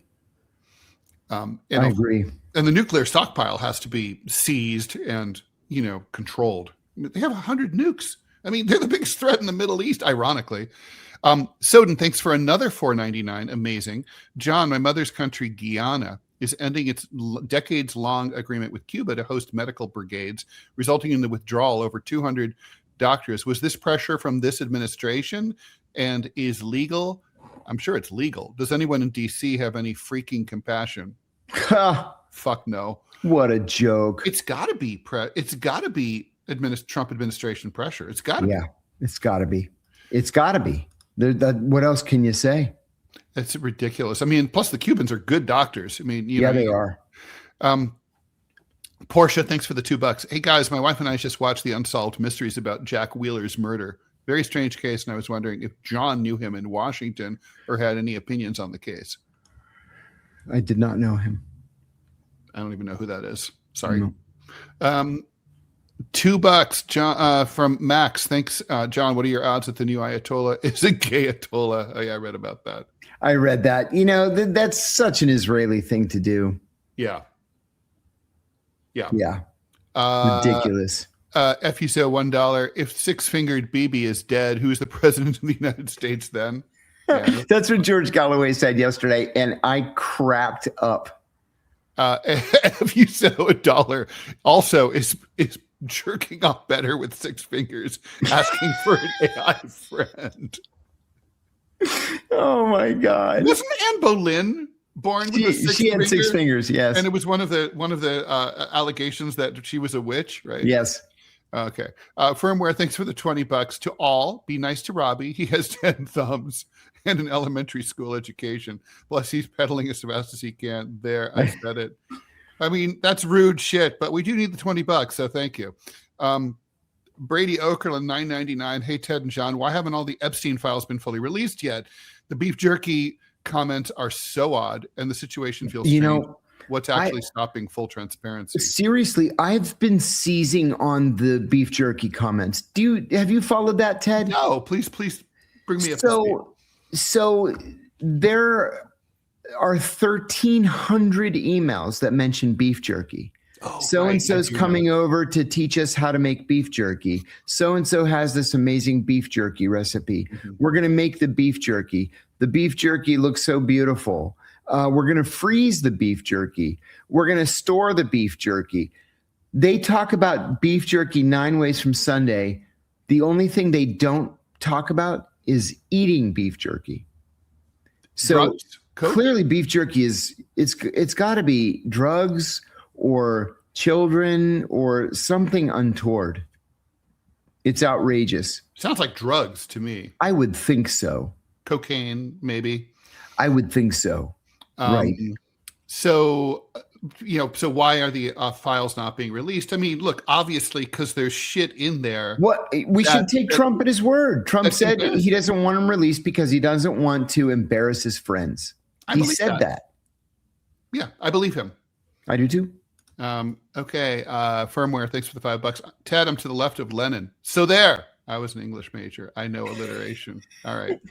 I agree. And the nuclear stockpile has to be seized and, controlled. They have 100 nukes. They're the biggest threat in the Middle East, ironically. Soden, thanks for another $4.99. Amazing. John, my mother's country, Guyana, is ending its decades-long agreement with Cuba to host medical brigades, resulting in the withdrawal over 200 doctors. Was this pressure from this administration and is legal? I'm sure it's legal. Does anyone in DC have any freaking compassion? Fuck no. What a joke. It's got to be Trump administration pressure. It's got to be. Yeah, it's got to be. It's got to be. What else can you say? It's ridiculous. I mean, plus the Cubans are good doctors. I mean, they are. Portia, thanks for the $2. Hey guys, my wife and I just watched the Unsolved Mysteries about Jack Wheeler's murder. Very strange case, and I was wondering if John knew him in Washington or had any opinions on the case. I did not know him. I don't even know who that is. Sorry. No. $2, John, from Max. Thanks, John. What are your odds that the new Ayatollah is a gay Ayatollah? Oh, yeah, I read about that. I read that. That's such an Israeli thing to do. Yeah. Ridiculous. FUSO $1. If six-fingered Bibi is dead, who's the president of the United States then? Yeah. That's what George Galloway said yesterday, and I cracked up. FUSO $1. Also, is jerking off better with 6 fingers, asking for an AI friend. Oh my God! Wasn't Anne Boleyn born with she had 6 fingers? Yes, and it was one of the allegations that she was a witch, right? Yes. Okay. Firmware, thanks for the $20. To all, be nice to Robbie. He has 10 thumbs and an elementary school education. Plus, he's pedaling as fast as he can. There, I said it. I mean, that's rude shit, but we do need the $20, so thank you. Brady Okerlund, $9.99. Hey, Ted and John, why haven't all the Epstein files been fully released yet? The beef jerky comments are so odd, and the situation feels strange. What's actually stopping full transparency? Seriously, I've been seizing on the beef jerky comments. Have you followed that, Ted? No, please bring me up to speed. So there are 1,300 emails that mention beef jerky. So-and-so's coming over to teach us how to make beef jerky. So-and-so has this amazing beef jerky recipe. Mm-hmm. We're going to make the beef jerky. The beef jerky looks so beautiful. We're going to freeze the beef jerky. We're going to store the beef jerky. They talk about beef jerky 9 ways from Sunday. The only thing they don't talk about is eating beef jerky. So clearly beef jerky it's got to be drugs or children or something untoward. It's outrageous. Sounds like drugs to me. I would think so. Cocaine, maybe. I would think so. Right. So why are the files not being released? I mean, look, obviously, because there's shit in there. We should take Trump at his word. Trump said he doesn't want them released because he doesn't want to embarrass his friends. He said that. Yeah, I believe him. I do too. Okay. Firmware, thanks for the $5. Ted, I'm to the left of Lenin. So there. I was an English major. I know alliteration. All right.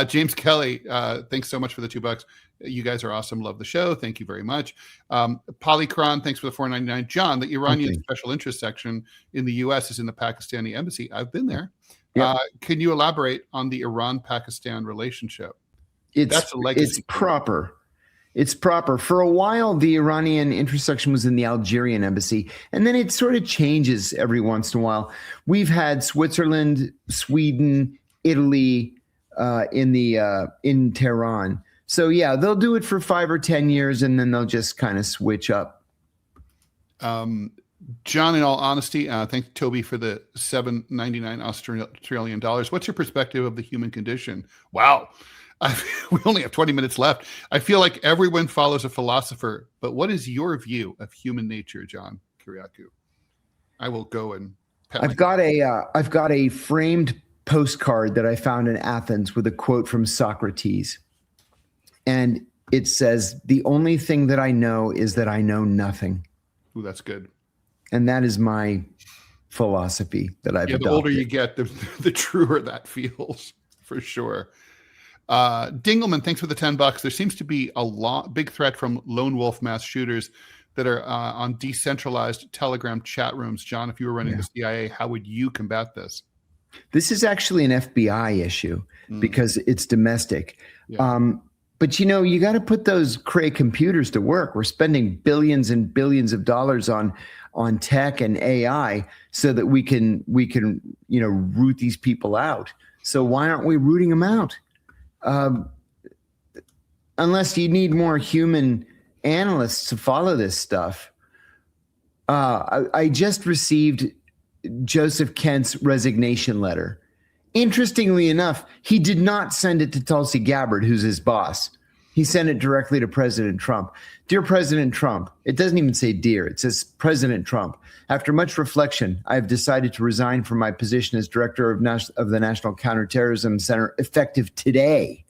James Kelly, thanks so much for the $2. You guys are awesome. Love the show. Thank you very much. Polycron, thanks for the $4.99. John, the Iranian special interest section in the U.S. is in the Pakistani embassy. I've been there. Yep. Can you elaborate on the Iran-Pakistan relationship? That's a legacy. It's proper. It's proper. For a while, the Iranian intersection was in the Algerian embassy, and then it sort of changes every once in a while. We've had Switzerland, Sweden, Italy in Tehran. So yeah, they'll do it for 5 or 10 years, and then they'll just kind of switch up. John, in all honesty, thank Toby for the $7.99 Australian dollars. What's your perspective of the human condition? Wow. We only have 20 minutes left. I feel like everyone follows a philosopher, but what is your view of human nature, John Kiriakou? I will go and I've got a framed postcard that I found in Athens with a quote from Socrates. And it says, "The only thing that I know is that I know nothing." Ooh, that's good. And that is my philosophy that I've adopted. The older you get, the truer that feels, for sure. Dingleman, thanks for the $10. There seems to be a big threat from lone wolf mass shooters that are on decentralized Telegram chat rooms. John, if you were running the CIA, how would you combat this? This is actually an FBI issue because it's domestic. Yeah. But you got to put those Cray computers to work. We're spending billions and billions of dollars on tech and AI so that we can root these people out. So why aren't we rooting them out? Unless you need more human analysts to follow this stuff. I just received Joseph Kent's resignation letter. Interestingly enough, he did not send it to Tulsi Gabbard, who's his boss. He sent it directly to President Trump. Dear President Trump, it doesn't even say dear, it says President Trump. After much reflection, I have decided to resign from my position as director of the National Counterterrorism Center effective today.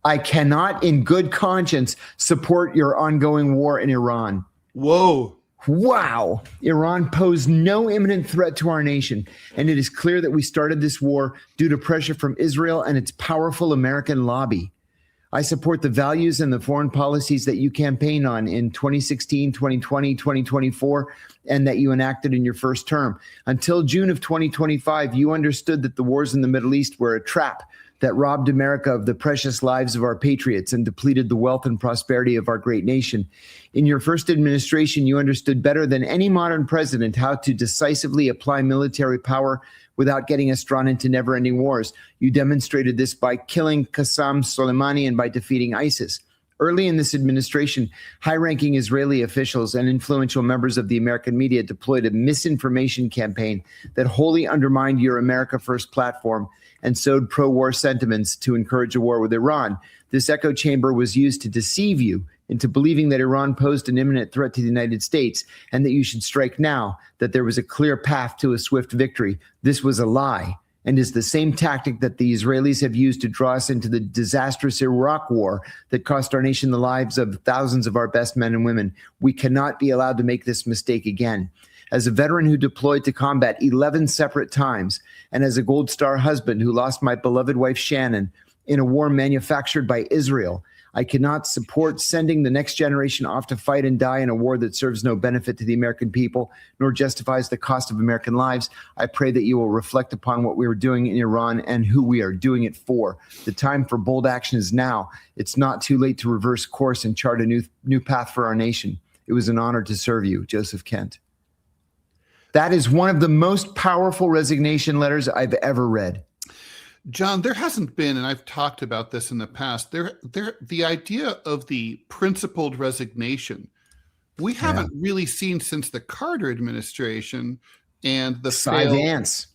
I cannot in good conscience support your ongoing war in Iran. Whoa. Wow. Iran posed no imminent threat to our nation, and it is clear that we started this war due to pressure from Israel and its powerful American lobby. I support the values and the foreign policies that you campaigned on in 2016, 2020, 2024, and that you enacted in your first term. Until June of 2025, you understood that the wars in the Middle East were a trap that robbed America of the precious lives of our patriots and depleted the wealth and prosperity of our great nation. In your first administration, you understood better than any modern president how to decisively apply military power without getting us drawn into never-ending wars. You demonstrated this by killing Qasem Soleimani and by defeating ISIS. Early in this administration, high-ranking Israeli officials and influential members of the American media deployed a misinformation campaign that wholly undermined your America First platform and sowed pro-war sentiments to encourage a war with Iran. This echo chamber was used to deceive you into believing that Iran posed an imminent threat to the United States and that you should strike now, that there was a clear path to a swift victory. This was a lie and is the same tactic that the Israelis have used to draw us into the disastrous Iraq war that cost our nation the lives of thousands of our best men and women. We cannot be allowed to make this mistake again. As a veteran who deployed to combat 11 separate times, and as a Gold Star husband who lost my beloved wife Shannon in a war manufactured by Israel, I cannot support sending the next generation off to fight and die in a war that serves no benefit to the American people, nor justifies the cost of American lives. I pray that you will reflect upon what we are doing in Iran and who we are doing it for. The time for bold action is now. It's not too late to reverse course and chart a new path for our nation. It was an honor to serve you, Joseph Kent. That is one of the most powerful resignation letters I've ever read. John, there hasn't been, and I've talked about this in the past, the idea of the principled resignation, we haven't really seen since the Carter administration and the Cyrus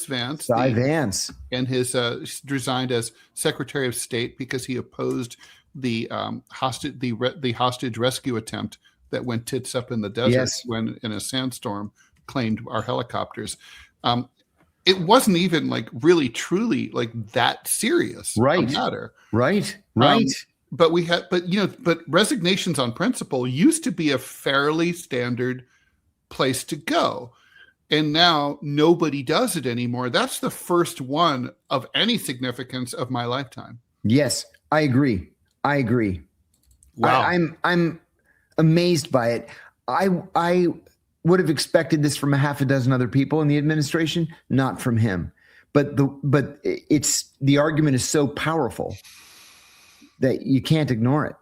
Vance, and his resigned as Secretary of State because he opposed the hostage rescue attempt that went tits up in the desert when in a sandstorm claimed our helicopters. It wasn't even like really truly like that serious a matter. Right. But resignations on principle used to be a fairly standard place to go. And now nobody does it anymore. That's the first one of any significance of my lifetime. Yes, I agree. Wow. I'm amazed by it. I would have expected this from a half a dozen other people in the administration, not from him. But the argument is so powerful that you can't ignore it.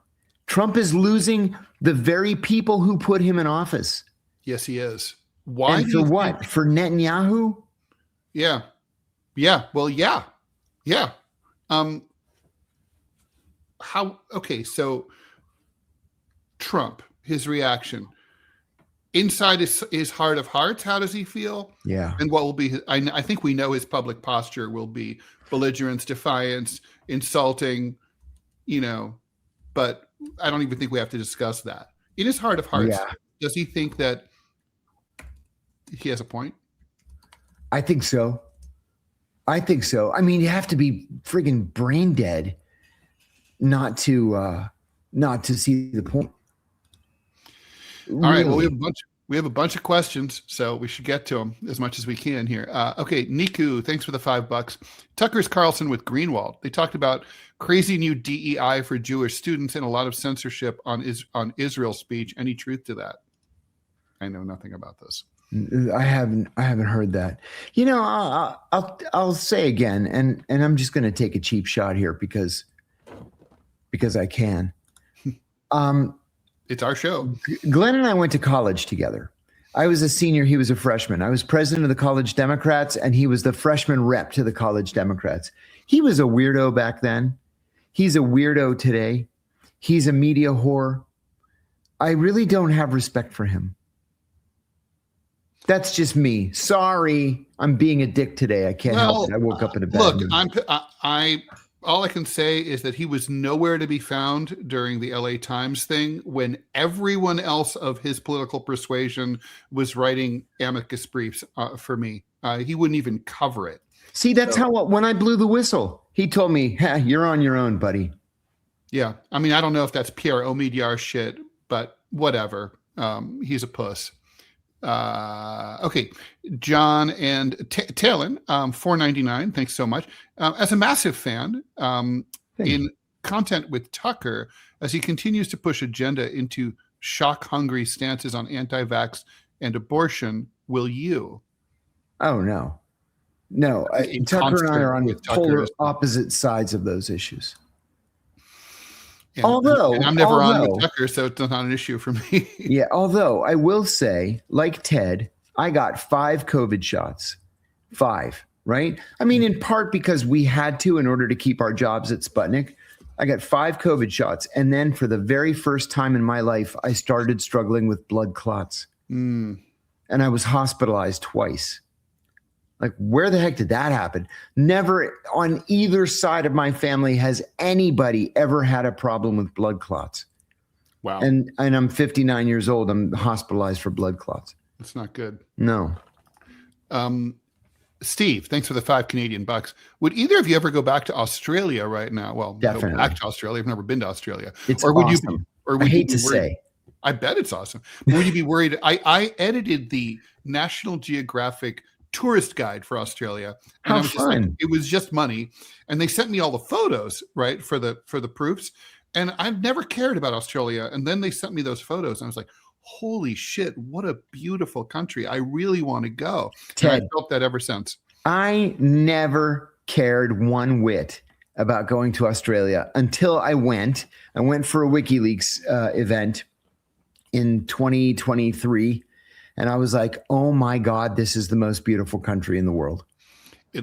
Trump is losing the very people who put him in office. Yes, he is. Why? And for what? For Netanyahu? Yeah. Well, yeah. So Trump, his reaction inside his heart of hearts, how does he feel? Yeah. And what will be I think we know his public posture will be belligerence, defiance, insulting, but I don't even think we have to discuss that. In his heart of hearts, does he think that he has a point? I think so. I mean, you have to be friggin' brain dead not to see the point. All right. Well, we have a bunch of questions, so we should get to them as much as we can here. Okay, Niku, thanks for the $5. Tucker's Carlson with Greenwald. They talked about crazy new DEI for Jewish students and a lot of censorship on Israel speech. Any truth to that? I know nothing about this. I haven't heard that. I'll say again, and I'm just going to take a cheap shot here because I can. It's our show. Glenn and I went to college together. I was a senior. He was a freshman. I was president of the College Democrats, and he was the freshman rep to the College Democrats. He was a weirdo back then. He's a weirdo today. He's a media whore. I really don't have respect for him. That's just me. Sorry, I'm being a dick today. I can't help it. I woke up in a bad mood. Look, all I can say is that he was nowhere to be found during the LA Times thing when everyone else of his political persuasion was writing amicus briefs for me. He wouldn't even cover it. See, that's how when I blew the whistle, he told me, "You're on your own, buddy." Yeah, I mean, I don't know if that's Pierre Omidyar shit, but whatever. He's a puss. Okay, John and Talon, $4.99. Thanks so much. As a massive fan, in content with Tucker, as he continues to push agenda into shock-hungry stances on anti-vax and abortion, will you? Oh no. Tucker and I are on polar opposite sides of those issues. And I'm never on with Tucker, so it's not an issue for me. Yeah, although I will say, like Ted, I got 5 COVID shots. 5, right? I mean, in part because we had to in order to keep our jobs at Sputnik. I got 5 COVID shots. And then for the very first time in my life, I started struggling with blood clots. And I was hospitalized twice. Like, where the heck did that happen? Never on either side of my family has anybody ever had a problem with blood clots. Wow. And I'm 59 years old. I'm hospitalized for blood clots. That's not good. No. Steve, thanks for the $5 Would either of you ever go back to Australia right now? Well, definitely. Go back to Australia. I've never been to Australia. It's awesome. I hate to say. I bet it's awesome. But would you be worried? I edited the National Geographic tourist guide for Australia. And How fun. It was just money. And they sent me all the photos, right, for the proofs. And I've never cared about Australia. And then they sent me those photos. And I was like, holy shit, what a beautiful country. I really want to go. Ted, and I felt that ever since. I never cared one whit about going to Australia until I went. I went for a WikiLeaks event in 2023. And I was like, oh my God, this is the most beautiful country in the world.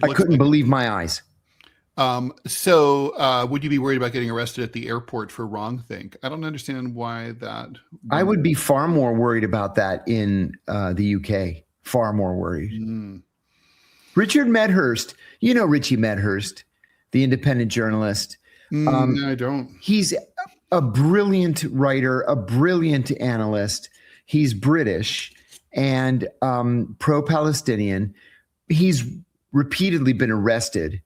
I couldn't believe my eyes. So would you be worried about getting arrested at the airport for wrongthink? I don't understand why that. I would be far more worried about that in the UK. Far more worried. Richard Medhurst, you know Richie Medhurst, the independent journalist. No, I don't. He's a brilliant writer, a brilliant analyst. He's British and pro-Palestinian. He's repeatedly been arrested,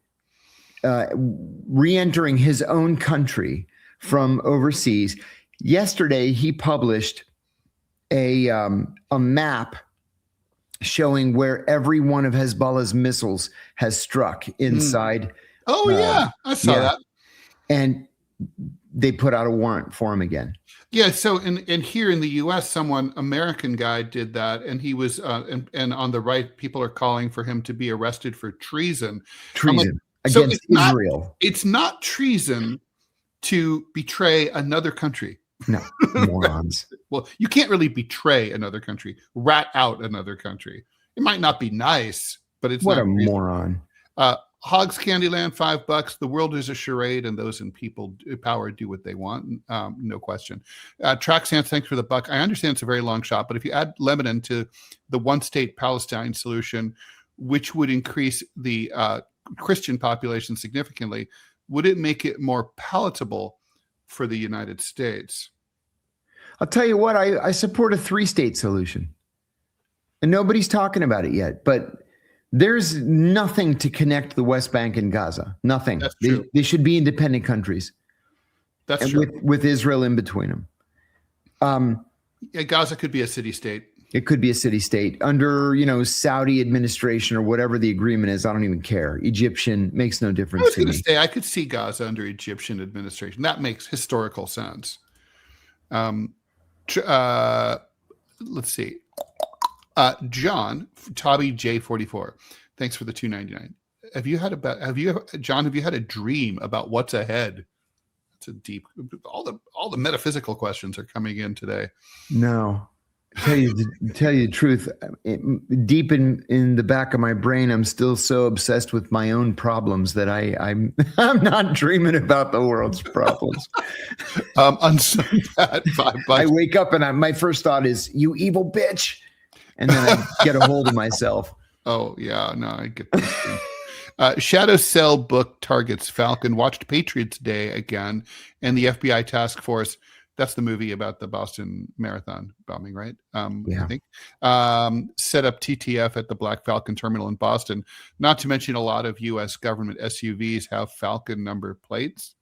re-entering his own country from overseas. Yesterday, he published a map showing where every one of Hezbollah's missiles has struck inside. Oh, yeah, I saw that. And they put out a warrant for him again. Yeah, so in here in the U.S., American guy did that, and he was, and on the right, people are calling for him to be arrested for treason. Treason against Israel. It's not treason to betray another country. No, morons. Well, you can't really betray another country, rat out another country. It might not be nice, but it's what not a treason. Moron. Hogs Candyland, $5. The world is a charade, and those in people power do what they want. No question. Traxance, thanks for the $1. I understand it's a very long shot, but if you add Lebanon to the one-state Palestine solution, which would increase the Christian population significantly, would it make it more palatable for the United States? I'll tell you what, I support a 3-state solution, and nobody's talking about it yet, but there's nothing to connect the West Bank and Gaza. Nothing. That's true. They should be independent countries. That's true. With Israel in between them. Yeah, Gaza could be a city-state. It could be a city-state under, Saudi administration or whatever the agreement is. I don't even care. Egyptian makes no difference. I was going to say I could see Gaza under Egyptian administration. That makes historical sense. Let's see. John, Toby J44, thanks for the $2.99. Have you had a dream about what's ahead? It's a deep. All the metaphysical questions are coming in today. No, tell you the truth. Deep in the back of my brain, I'm still so obsessed with my own problems that I'm not dreaming about the world's problems. On some bad $5. I wake up and my first thought is, "You evil bitch." and then I get a hold of myself. Oh, yeah. No, I get that. Shadow Cell book targets Falcon, watched Patriots Day again, and the FBI task force. That's the movie about the Boston Marathon bombing, right? I think. Set up TTF at the Black Falcon terminal in Boston. Not to mention a lot of U.S. government SUVs have Falcon number plates.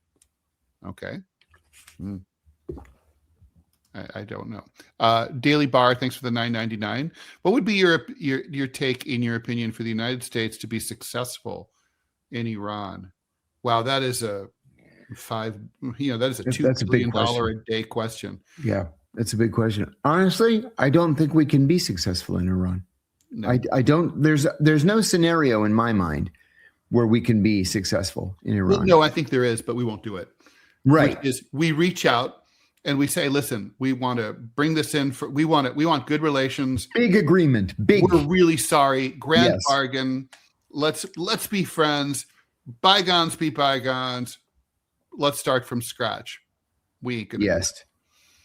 Okay. I don't know. Daily Bar, thanks for the $9.99. What would be your take, in your opinion, for the United States to be successful in Iran? Wow, that is a $2 billion a day question. Yeah, that's a big question. Honestly, I don't think we can be successful in Iran. No. I don't. There's no scenario in my mind where we can be successful in Iran. Well, no, I think there is, but we won't do it. Right. Which is, we reach out and we say, listen, we want to bring this in for. We want good relations. Big agreement. We're really sorry. Grand bargain. Let's be friends. Bygones be bygones. Let's start from scratch. We ain't gonna.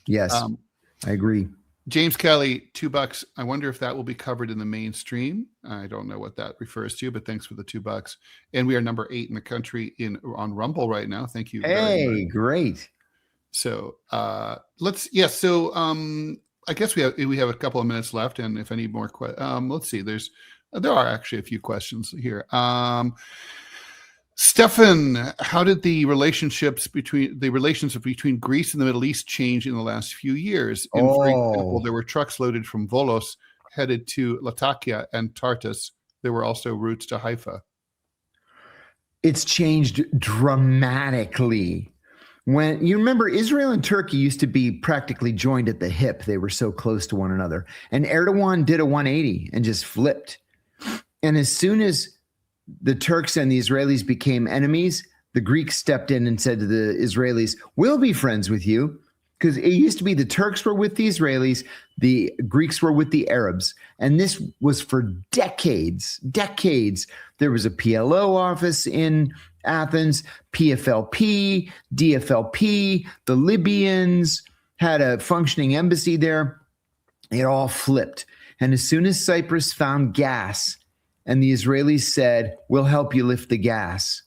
Yes. I agree. James Kelly, $2. I wonder if that will be covered in the mainstream. I don't know what that refers to, but thanks for the $2. And we are number 8 in the country on Rumble right now. Thank you. Hey, great. So I guess we have a couple of minutes left, and if I need more questions, let's see. There are actually a few questions here. Stefan, how did the relations between Greece and the Middle East change in the last few years? For example, there were trucks loaded from Volos headed to Latakia and Tartus. There were also routes to Haifa. It's changed dramatically. When you remember, Israel and Turkey used to be practically joined at the hip. They were so close to one another. And Erdogan did a 180 and just flipped. And as soon as the Turks and the Israelis became enemies, the Greeks stepped in and said to the Israelis, we'll be friends with you. Because it used to be the Turks were with the Israelis, the Greeks were with the Arabs. And this was for decades. There was a PLO office in Athens, PFLP, DFLP, the Libyans had a functioning embassy there. It all flipped. And as soon as Cyprus found gas, and the Israelis said, we'll help you lift the gas,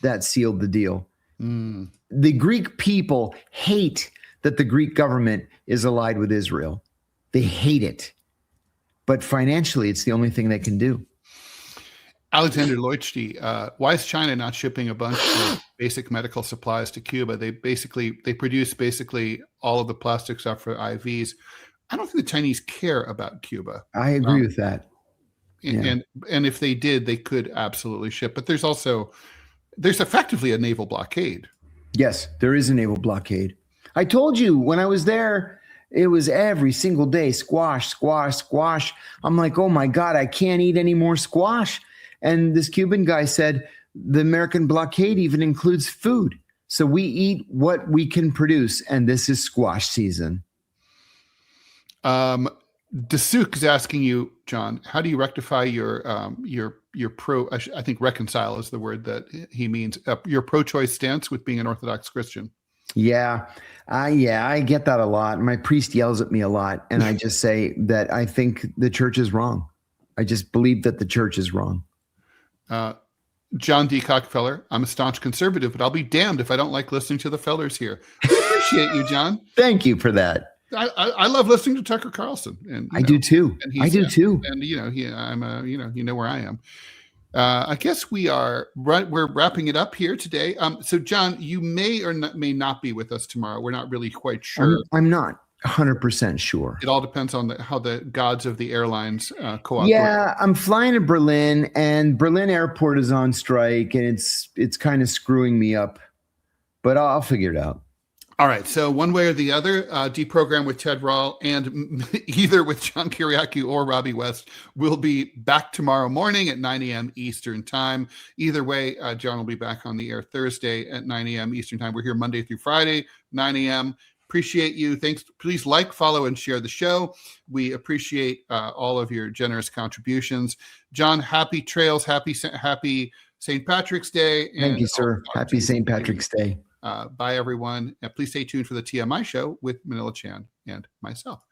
that sealed the deal. The Greek people hate that the Greek government is allied with Israel. They hate it. But financially, it's the only thing they can do. Alexander Leuchty, why is China not shipping a bunch of basic medical supplies to Cuba? They produce all of the plastic stuff for IVs. I don't think the Chinese care about Cuba. I agree with that. And if they did, they could absolutely ship. But there's effectively a naval blockade. Yes, there is a naval blockade. I told you when I was there, it was every single day, squash. I'm like, oh my God, I can't eat any more squash. And this Cuban guy said, the American blockade even includes food. So we eat what we can produce. And this is squash season. Desuk is asking you, John, how do you rectify your I think reconcile is the word that he means, your pro-choice stance with being an Orthodox Christian? Yeah, I get that a lot. My priest yells at me a lot, and I just say that I think the church is wrong. I just believe that the church is wrong. John D. Cockfeller, I'm a staunch conservative, but I'll be damned if I don't like listening to the fellers here. I appreciate you, John. Thank you for that. I love listening to Tucker Carlson, and I do too. And you know where I am. I guess we're wrapping it up here today. So John, you may or may not be with us tomorrow. We're not really quite sure. I'm not 100% sure. It all depends on how the gods of the airlines cooperate. Yeah, I'm flying to Berlin, and Berlin airport is on strike, and it's kind of screwing me up, but I'll figure it out. All right. So one way or the other, DeProgram with Ted Rall and either with John Kiriakou or Robbie West will be back tomorrow morning at 9 a.m. Eastern time. Either way, John will be back on the air Thursday at 9 a.m. Eastern time. We're here Monday through Friday, 9 a.m. Appreciate you. Thanks. Please like, follow, and share the show. We appreciate all of your generous contributions. John, happy trails. Happy St. Patrick's Day. Thank you, sir. Happy St. Patrick's Day. Bye, everyone. And please stay tuned for the TMI show with Manila Chan and myself.